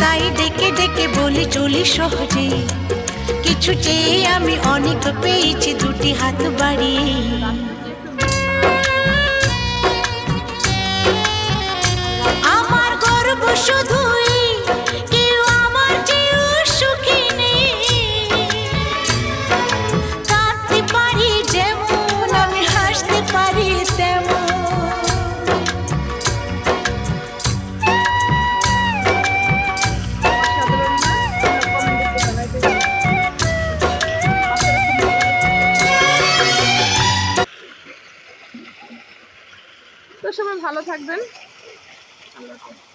তাই ডেকে ডেকে বলি চলি সহজে, কিছু চেয়ে আমি অনেক পেয়েছি দুটি হাত বাড়িয়ে। আমার গর্ব শুধুই কেউ আমার চেয়েও সুখী নেই, কাঁদতে পারি যেমন আমি হাসতে পারি তেমন। তো সবাই ভালো থাকবেন। আল্লাহ হাফেজ।